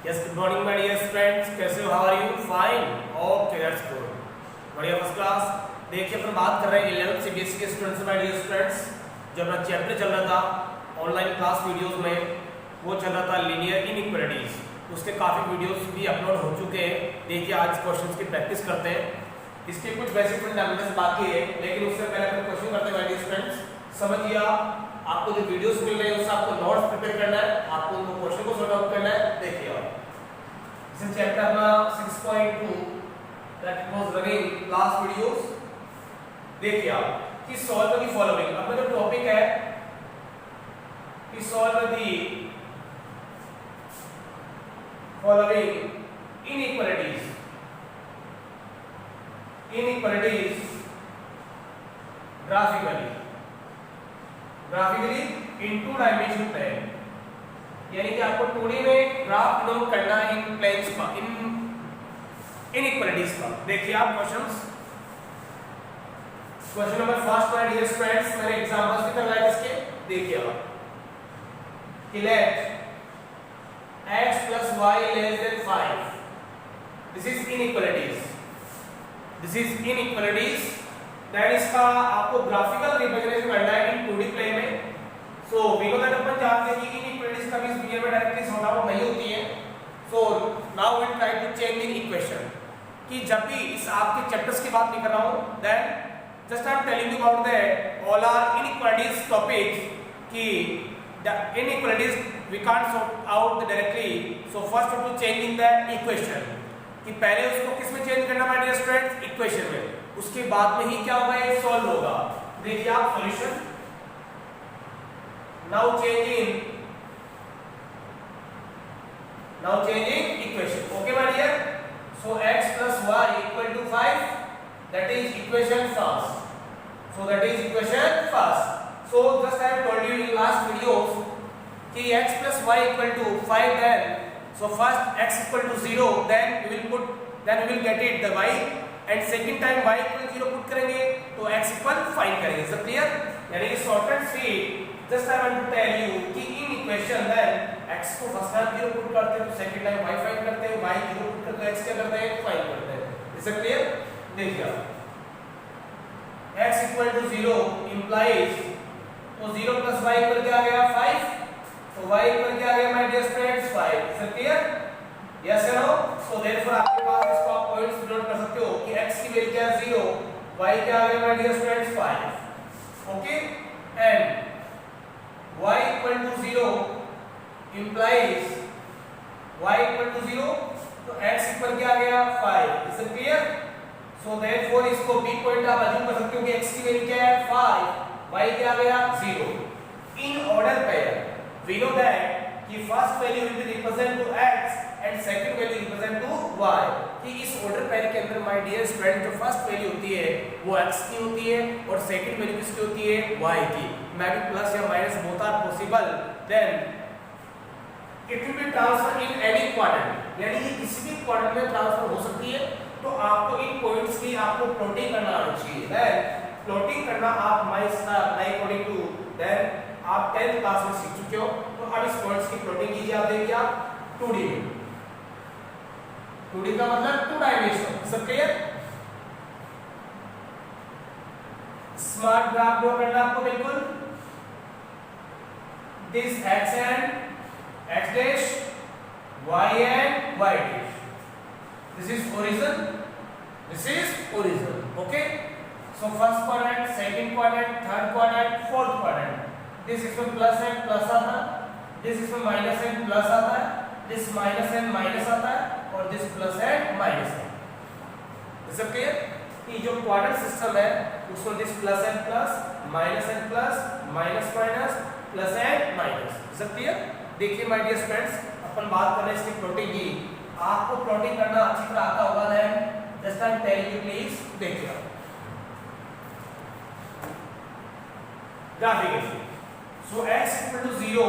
Yes, good morning my dear friends. कैसे हो? How are you? Fine. Okay, that's good. बढ़िया first class. देखिए अपन बात कर रहे हैं 11th CBSE के स्टूडेंट्स माय डियर फ्रेंड्स। जो अपना चैप्टर चल रहा था ऑनलाइन क्लास वीडियोस में, वो चल रहा था लीनियर इनइक्वालिटीज। उसके काफ़ी वीडियोस भी अपलोड हो चुके हैं। देखिए आज क्वेश्चंस की प्रैक्टिस करते हैं। इसके कुछ बेसिक फंडामेंटल्स बाकी है, लेकिन उससे पहले अपन क्वेश्चन करते हैं माय डियर फ्रेंड्स। समझिए आपको जो वीडियोस मिल रहे हैं उससे आपको नोट्स प्रिपेयर करना है, आपको उनको क्वेश्चन को सॉल्व आउट करना है। देखिए आप इस चैप्टर अपना 6.2 that was running last videos. देखिए आप कि सॉल्व द फॉलोइंग। अपना जो टॉपिक है कि solve the following inequalities graphically in two dimension plane. यानी कि आपको 2D में ग्राफ नोट करना है इन प्लेन्स का, इन इनइक्वालिटीज का। देखिए आप questions, question number first my dear friends, मैंने एग्जांपल्स भी करवाए इसके। देखिए आप कि let x plus y less than 5, this is inequalities, that इसका आपको ग्राफिकल रिप्रेजेंटेशन करना है इन 2D प्लेन में। सो वी नो दैट अपन जानते हैं कि इनइक्वालिटीज कभी इस दुनिया में डायरेक्टली सॉल्व आउट नहीं होती है। So now we try to change in equation कि जब भी इस आपके चैप्टर्स की बात नहीं कर रहा हूं, then just I am telling you about that all are inequalities topics कि the inequalities we can't sort out directly. So first have to change in the equation कि पहले उसको किस में चेंज करना है डियर स्टूडेंट्स, इक्वेशन में। उसके बाद में ही क्या होगा, ये सॉल्व होगा। देखिए आप solution now changing equation. Okay my dear. So x plus y equal to 5, that is equation first. So just I have told you in last videos कि x plus y equal to 5, then so first x equal to 0, then we will get it the y, and second time y equal to 0 put करेंगे तो x equal 5 करेंगे। सब clear? यानी short and sweet just I want to tell you कि in equation then x को first time 0 put करते हैं तो सेकंड टाइम y 5 करते हैं, y 0 पुट करते हैं, x क्या करते हैं 5 करते हैं। Is it clear? देखिए x equal to 0 implies तो 0 plus y इक्वल क्या आ गया 5, तो y इक्वल क्या आ गया my dear students 5। Is it clear? Yes या नो? सो देयरफॉर आपके पास इसको आप पॉइंट्स नोट कर सकते हो कि x की वैल्यू क्या है 0, y क्या आ गया my dear students 5। Okay, and y equal to 0 implies y equal to 0 तो x इक्वल क्या आ गया 5। Is it clear? So therefore इसको b पॉइंट आप अज्यूम कर सकते हो कि x की वैल्यू क्या है 5, y क्या आ गया 0। In order pair we know that कि first value will be represent to x and second value represent to y। कि इस ऑर्डर पेयर के अंदर माय डियर स्टूडेंट जो फर्स्ट वैल्यू होती है वो x की होती है और सेकंड वैल्यू किसकी होती है y की। मे बी प्लस या minus both are possible, then it will be transfer in any quadrant, यानी कि किसी भी क्वाड्रेंट में ट्रांसफर हो सकती है। तो आपको इन पॉइंट्स की आपको प्लॉटिंग करना आना चाहिए। देन प्लॉटिंग करना आप माय अकॉर्डिंग टू देन आप 10th क्लास में सीख चुके हो। तो अब इस पॉइंट्स की प्लॉटिंग कीजिए। आप देखिए आप 2D में, 2D का मतलब 2 डायमेंशन। सब क्लियर? स्मार्ट ग्राफ ड्रॉ करना आपको बिल्कुल। This x and x dash, y and y dash, this is horizon, okay? So first quadrant, second quadrant, third quadrant, fourth quadrant, this इसमें प्लस एंड प्लस आता है, this इसमें minus and plus आता है, this minus and minus आता है और this plus and minus है। Is it clear? कि जो क्वाड्रेंट सिस्टम है उसमें this plus and plus, minus and plus, minus minus, plus and minus. Is it clear? देखिए माय डियर फ्रेंड्स, अपन बात कर रहे हैं इसकी प्लॉटिंग की। आपको प्लॉटिंग करना अच्छी तरह आता होगा, then just I am telling you please. देखिए graphically so x equal to 0,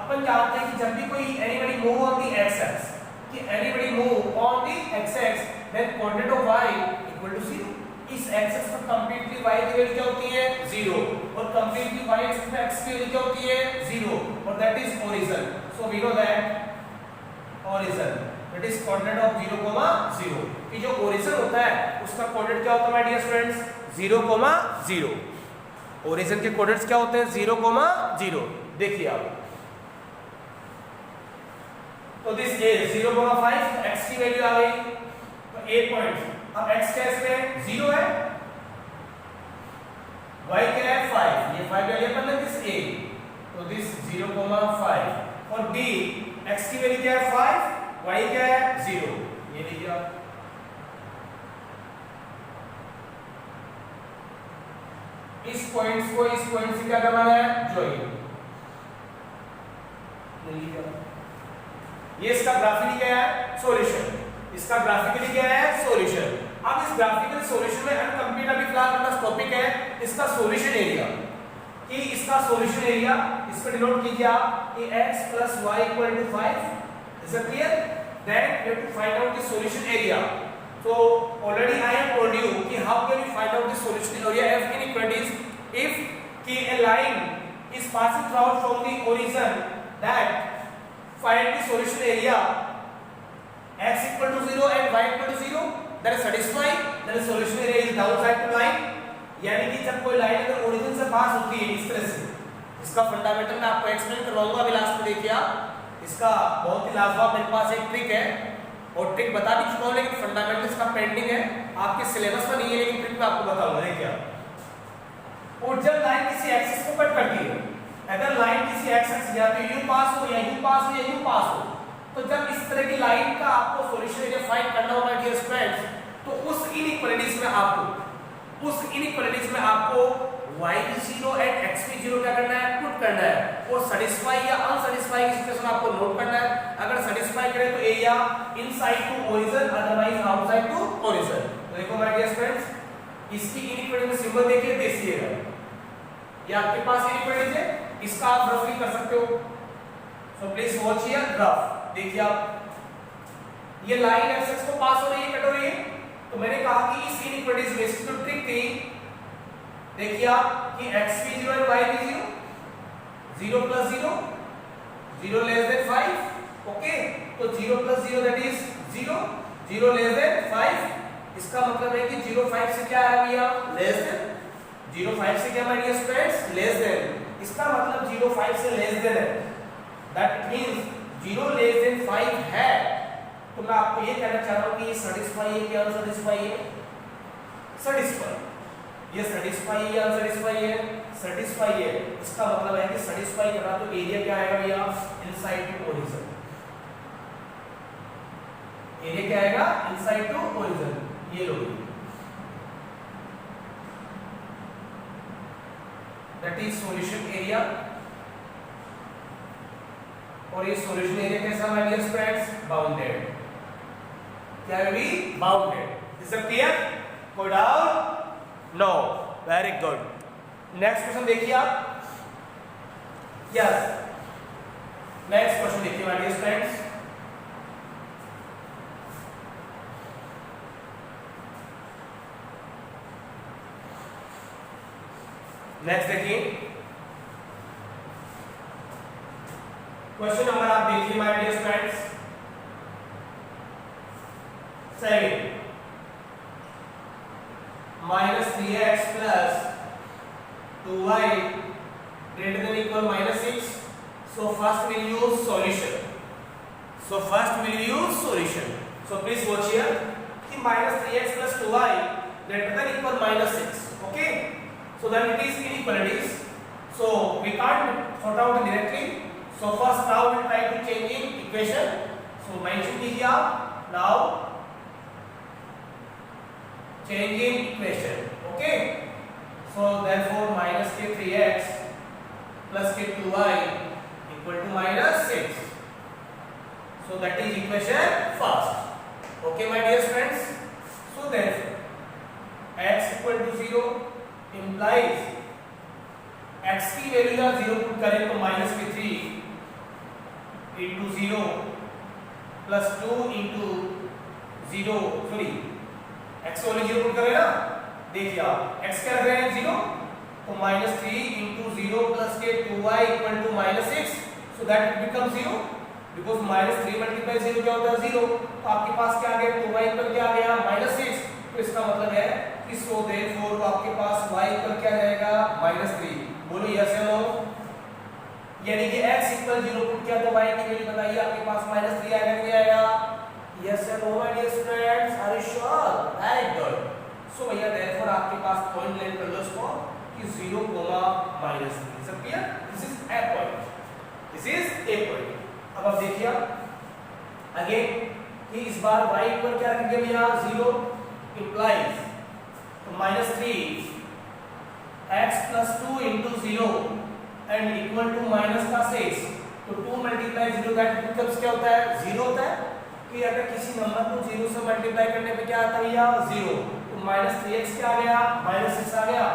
अपन जानते हैं कि जब भी कोई anybody move on the x axis, कि anybody move on the x axis, then coordinate of y equal to 0। इस एक्सिस पर कंप्लीटली y की वैल्यू क्या होती है 0 और कंप्लीटली y एक्सिस पे x की वैल्यू क्या होती है 0 और that is origin. So we know that origin is coordinate of 0, 0 कि जो ओरिजिन होता है उसका कोऑर्डिनेट क्या होता है माय डियर स्टूडेंट्स 0, 0। ओरिजिन के कोऑर्डिनेट्स क्या होते हैं 0, 0। देखिए आप तो दिस ए 0,5 x की वैल्यू आ गई तो a पॉइंट। अब x क्या इसमें 0 है, y क्या है 5, ये 5 वैल्यू पर दिस a तो दिस 0,5 और b x की वैल्यू क्या है 5, y क्या है 0, ये लिखिए आप। इस पॉइंट्स को इस पॉइंट से क्या करना है ज्वाइन। ये इसका ग्राफिकली क्या है सॉल्यूशन, इसका ग्राफिकली क्या है सॉल्यूशन। अब इस ग्राफिकल सॉल्यूशन में अनकंप्लीट अभी फिलहाल अपना टॉपिक है इसका सॉल्यूशन एरिया कि इसका सॉल्यूशन एरिया इस पर डिनोट कीजिए आप कि x + y = 5 is it clear. Then you have to find out the solution area. So already I have told you कि how can we find out the solution area of inequalities if कि a line is passing out from the origin that find the solution area x = 0 and y = 0 that is satisfied that the solution area is downside to line। यानी कि जब कोई line अगर origin से पास होती है इस तरह से, इसका फंडामेंटल मैं आपको एक्सप्लेन करवाऊंगा अभी लास्ट में। देखिए आप इसका बहुत ही लाजवाब मेरे पास एक ट्रिक है और ट्रिक बता भी चुका हूं लेकिन फंडामेंटल इसका पेंडिंग है, आपके सिलेबस में नहीं है लेकिन ट्रिक मैं आपको बताऊंगा। देखिए आप और जब लाइन किसी एक्सिस को कट करती है, अगर लाइन किसी एक्सिस या तो यू पास हो या यू पास हो या यू पास हो, तो जब इस तरह की लाइन का आपको सॉल्यूशन एरिया फाइंड करना होगा डियर स्टूडेंट्स, तो उस इनइक्वालिटीज में आपको y भी 0 एंड x भी 0 क्या करना है पुट करना है और सैटिस्फाई या अनसैटिस्फाई की सिचुएशन आपको नोट करना है। अगर सैटिस्फाई करे तो area inside to origin otherwise outside to origin. तो देखो माय डियर स्टूडेंट्स इसकी इनइक्वालिटी में सिंबल देखिए देखिएगा, ये आपके पास इनइक्वालिटी है, इसका आप रफली कर सकते हो। So please watch here graph. देखिए आप ये लाइन एक्सिस को पास हो रही है कट हो रही है, तो मैंने कहा कि इस इनइक्वालिटीज में इसकी जो ट्रिक थी देखिए आप कि x भी 0 और y भी 0, 0 + 0, 0 < 5, ओके। तो 0 + 0 दैट इज 0, 0 < 5, इसका मतलब है कि 0 5 से क्या आ गया लेस देन, 0 5 से क्या my dear students less than, इसका मतलब 0 5 से लेस देन है, दैट मींस 0 < 5 है। तो मैं आपको ये कहना चाह रहा हूं कि ये सैटिस्फाई है क्या अनसैटिस्फाई है, सैटिस्फाई, ये सैटिस्फाई या अनसैटिस्फाई है, सैटिस्फाई है। इसका मतलब है कि सैटिस्फाई करा तो एरिया क्या आएगा भैया इनसाइड टू ओरिजिन, एरिया क्या आएगा इनसाइड टू ओरिजिन, ये लो दैट इज सॉल्यूशन एरिया। और ये सॉल्यूशन एरिया कैसा माय डियर स्टूडेंट्स बाउंडेड, क्या है भी bounded. Is it clear? Go down no, very good. Next question देखिए आप, यस नेक्स्ट क्वेश्चन देखिए माय डियर स्टूडेंट्स। नेक्स्ट देखिए क्वेश्चन नंबर आप देखिए my dear students 7 -3x + 2y ≥ -6। So first we'll use solution. So please watch here कि -3x + 2y ≥ -6, okay? So then it is inequalities. So we can't sort out directly. So first now we'll try to change in equation. So mention कीजिए आप now change in equation, okay? So therefore -3x + 2y = -6. So that is equation first, okay my dear friends? So therefore x = 0 implies x की value 0 put करें तो -3 × 0 + 2 × 0 sorry x वाले 0 put करें ना, देखिए आप x क्या रख रहे हैं 0, तो -3 × 0 + 2y = -6, so that it becomes 0। Because -3 multiply 0 क्या होता है 0, तो आपके पास क्या आ गया 2y इक्वल क्या आ गया -6, तो इसका मतलब है कि सो देयरफॉर आपके पास y इक्वल क्या जाएगा -3। बोलो यस या नो, यानी कि x इक्वल 0 पुट किया तो y की वैल्यू बताइए, आपके पास -3 आएगा कि आएगा, यस या no my dear students, are you sure, very good. So भैया देयरफॉर आपके पास पॉइंट लेट कर लो इसको कि 0, -3 सब clear, this is a point, this is a point. अब आप देखिए अगेन कि इस बार y इक्वल क्या रखेंगे भैया 0 implies तो -3 x + 2 * 0 and equal to -6, तो 2 × 0 दैट बिकम्स क्या होता है 0 होता है, कि अगर किसी नंबर को 0 से मल्टीप्लाई करने पे क्या आता है भैया 0, तो -3x क्या आ गया -6 आ गया,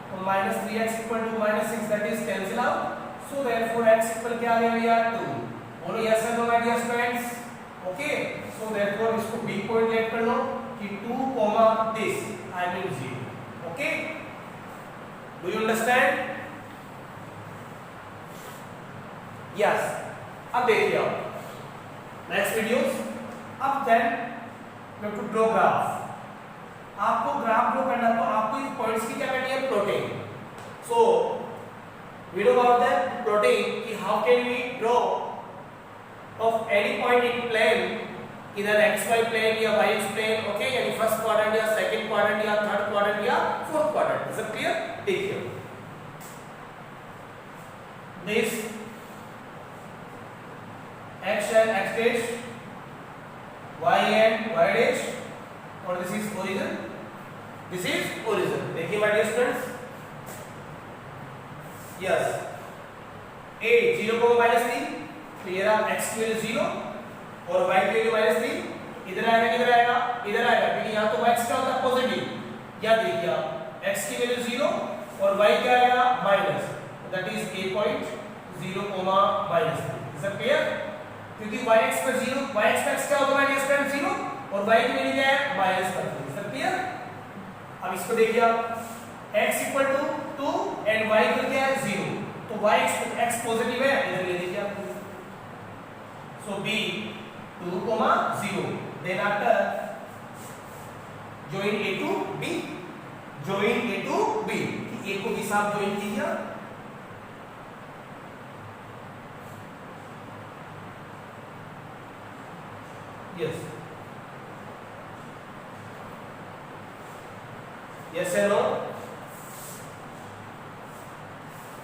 तो -3x = -6 that is cancel out, so therefore x equal क्या आ गया भैया 2। बोलो यस और no my dear students, okay. So therefore इसको बी पॉइंट लेट कर लो कि 2, this I mean 0, okay, do you understand, yes. अब देखिए आप नेक्स्ट वीडियोस, अब then we to draw graph, आपको ग्राफ ड्रॉ करना, तो आपको इस पॉइंट्स की क्या करनी है plotting, so we no about that plotting कि how can we draw of any point in plane, either xy plane या yx plane, okay, यानी फर्स्ट क्वाड्रेंट या सेकंड क्वाड्रेंट या थर्ड क्वाड्रेंट या fourth quadrant, is it clear. देखिए this x and x dash, y and y dash, और this is origin, this is origin। देखिए my dear students, yes, a 0, तो ये रहा x की वैल्यू 0 और y की वैल्यू -3, इधर आएगा किधर आएगा इधर आएगा, क्योंकि यहाँ तो x क्या होता है पॉजिटिव, या देखिए आप x की वैल्यू 0 और y क्या आएगा minus, that is a point 0, -3, is it clear, क्योंकि yx पर 0, yx का x क्या होगा माइनस 0 और y की वैल्यू क्या है -3, इज इट क्लियर। अब इसको देखिए आप x = 2 एंड y इक्वल क्या है 0, तो y x पॉजिटिव है, इधर ले लीजिए आप, so b 2, 0, then after join a to b, join a to b, a को b साथ join कीजिए, yes, yes or no,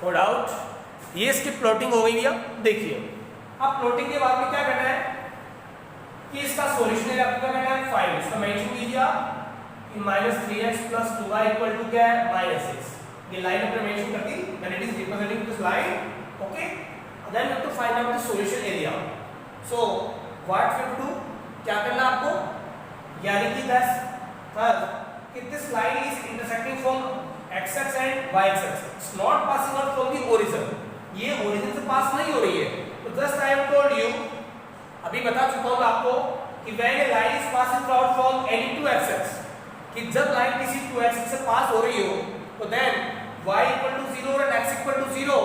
no doubt, ये इसकी प्लॉटिंग हो गई भैया। देखिए अब प्लॉटिंग के बाद में क्या करना है कि इसका सॉल्यूशन है, आपको क्या करना है फाइंड, इसका मेंशन कीजिए आप कि -3x + 2y = क्या है -6, ये लाइन अपने मेंशन कर दी, when it is representing this line, okay, then we have to find out the solution area. So what we have to do, क्या करना आपको, यानी कि कि this line is intersecting from x axis and y axis, it's not passing out from the origin, ये origin से pass नहीं हो रही है, तो just I have told you, अभी बता चुका हूं आपको कि when A line is passing out from any two axis, कि जब लाइन किसी टू एक्सिस से पास हो रही हो, तो देन y = 0 और x = 0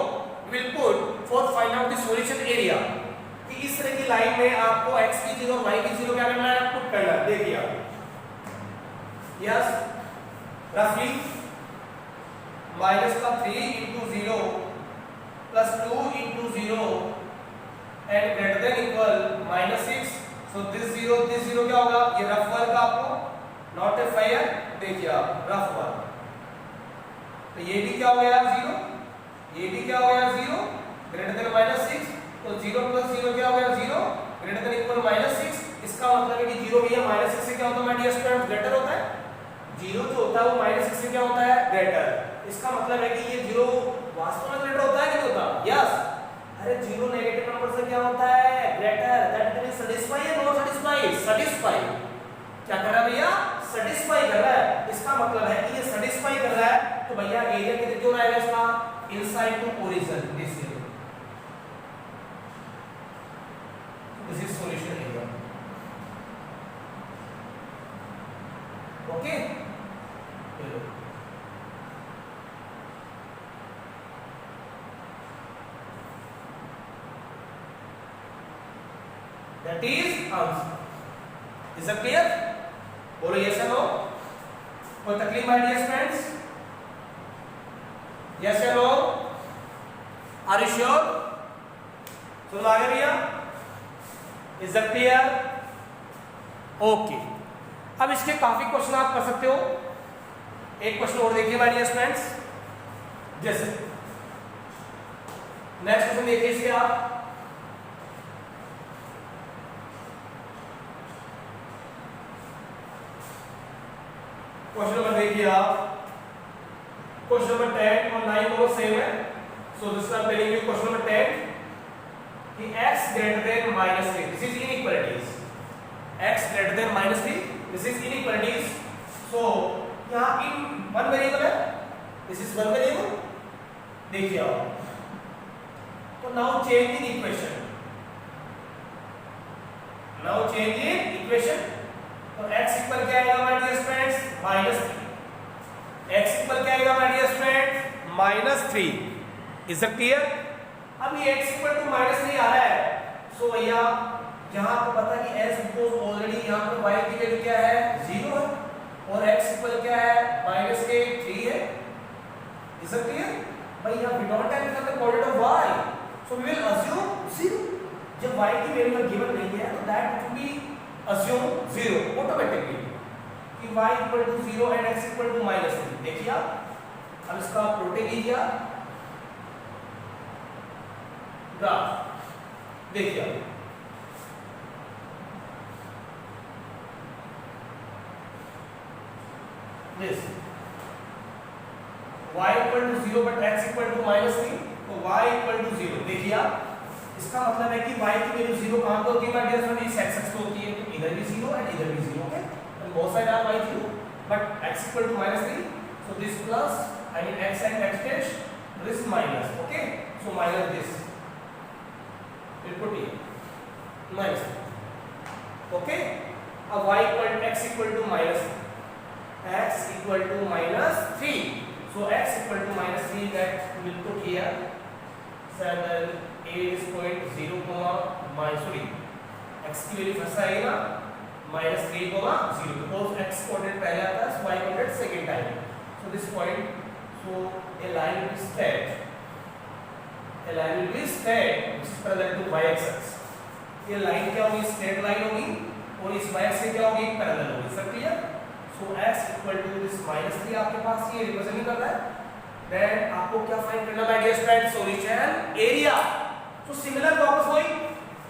will put for find out the solution area, कि इस तरह की लाइन में आपको x की 0 y की 0 क्या करना है, पुट करना है। देखिए आप, यस, रफली -3 * 0 + 2 * 0 and greater than equal -6, so this 0 क्या होगा, ये रफ वर्क आपको, नॉट ए फायर, देखिए आप रफ वर्क, तो ये भी क्या हो गया 0, ये भी क्या हो गया 0, greater than -6, तो 0 + 0 क्या हो गया 0, greater than equal -6, इसका मतलब है कि 0 भैया -6 से क्या होता है माय डियर स्टूडेंट्स, ग्रेटर होता है, 0 जो होता है वो -6 से क्या होता है ग्रेटर, इसका मतलब है कि ये 0 वास्तव में ग्रेटर होता है कि नहीं होता, यस, अरे 0 नेगेटिव नंबर से क्या होता है ग्रेटर, दैट मींस सैटिस्फाई या नॉट सैटिस्फाई, सैटिस्फाई, क्या कर रहा है भैया सैटिस्फाई कर रहा है, इसका मतलब है कि ये सैटिस्फाई कर रहा है, तो भैया एरिया कितना क्यों आएगा इसका, inside to origin, this is solution area, okay. That is answer. Is it clear? बोलो यस या नो। कोई तकलीफ माय डियर फ्रेंड्स? यस या नो? Are you sure? सुन आ गया भैया? Is it clear? ओके। अब इसके काफी क्वेश्चन आप कर सकते हो। एक क्वेश्चन और देखिए माय डियर फ्रेंड्स, जैसे नेक्स्ट क्वेश्चन देखिए इसके आप। क्वेश्चन नंबर देखिए आप, क्वेश्चन नंबर 10 और 9 दोनों सेम है। So this I am telling you question number 10 कि x greater than -3, this is inequalities, x greater than -3, this is inequalities। so यहाँ इन वन वेरिएबल है, दिस इज वन वेरिएबल। देखिए आप, तो now change in equation, now change in equation. तो x equal क्या आएगा my dear friends? -3। x equal क्या आएगा my dear friends? -3। Is it clear? अब ये x इक्वल टू -3 आ रहा है। सो भैया यहाँ आपको पता है कि s बिकॉज़ ऑलरेडी यहाँ पर y की वैल्यू क्या है? 0 है, और x इक्वल क्या है? -3 है। Is it clear? भैया we don't have the coordinate of y, so we will assume 0। जब y की वैल्यू गिवन नहीं है तो that will be assume 0 automatically कि y equal to 0 and x equal to -3। देखिए आप, अब इसका प्लॉटिंग कीजिए आप, ग्राफ देखिए आप, this y equal to 0 but x equal to -3, तो y इक्वल टू 0। देखिए आप, इसका मतलब है कि y की वैल्यू 0 कहां पे होती है माय डियर फ्रेंड्स? इस x पे होती है, तो इधर भी 0 एंड इधर भी 0। Okay, and both side are y 0 but x equal to -3, so this plus I mean x and x dash, this minus। Okay, so minus this will put here minus। Okay, अब y equal x equal to x equal to -3, so x equal to -3 that we will put here 7 8.0 sorry x की value first आएगा -3 0 because x coordinate पहले आता है, y coordinate second time. so this point, so a line will be straight, a line will be straight which is parallel to y axis। ये line क्या होगी? Straight line होगी, और इस y axis से क्या होगी? पैरेलल होगी। सब clear? so x equal to this -3 आपके पास ये रिप्रेजेंट नहीं कर रहा है, देन आपको क्या फाइंड करना है डियर फ्रेंड्स? Solution area. तो सिमिलर वापस वही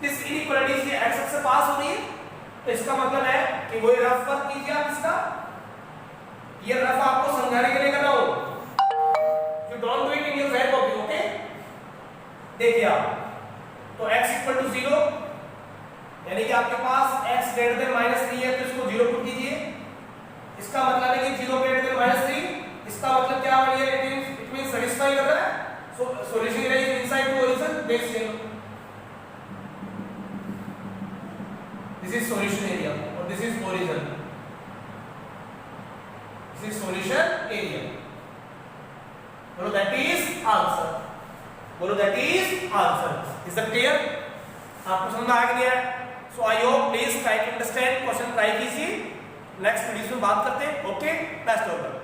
दिस इनइक्वालिटीज ये x एक्सिस से पास हो रही है, तो इसका मतलब है कि वही रफ वर्क कीजिए आप इसका। ये रफ आपको समझाने के लिए कर रहा हूं, you don't do it in your fair copy. Okay, देखिए आप, तो x इक्वल टू 0 यानी कि आपके पास x ग्रेटर देन -3 है, तो इसको 0 पुट कीजिए। इसका मतलब है कि 0 ग्रेटर देन -3, इसका मतलब क्या है? इट मींस सैटिस्फाई कर रहा है। So solution area is inside to origin base in, this is solution area और this is origin, this is solution area. बोलो दैट इज आंसर, बोलो that is answer. Is that clear? आपको समझ आ गया है? So I hope please try to understand question, try कीजिए। Next video में बात करते हैं। Okay, best of luck.